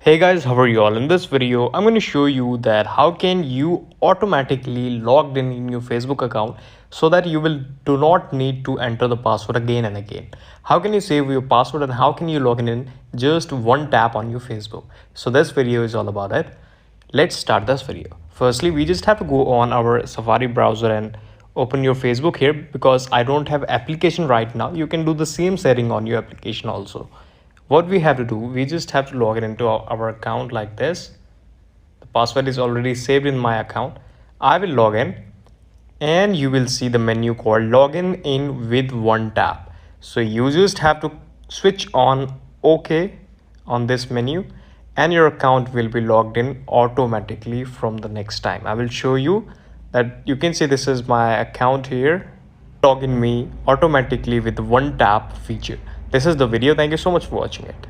Hey guys, how are you all? In this video, I'm going to show you that how can you automatically log in your Facebook account so that you will do not need to enter the password again and again. How can you save your password and how can you log in just one tap on your Facebook? So this video is all about it. Let's start this video. Firstly, we just have to go on our Safari browser and open your Facebook here because I don't have application right now. You can do the same setting on your application also. What we have to do, we just have to log in into our account like this. The password is already saved in my account. I will log in and you will see the menu called login in with one tap. So you just have to switch on OK on this menu and your account will be logged in automatically from the next time. I will show you that you can see this is my account here. Login me automatically with one tap feature. This is the video. Thank you so much for watching it.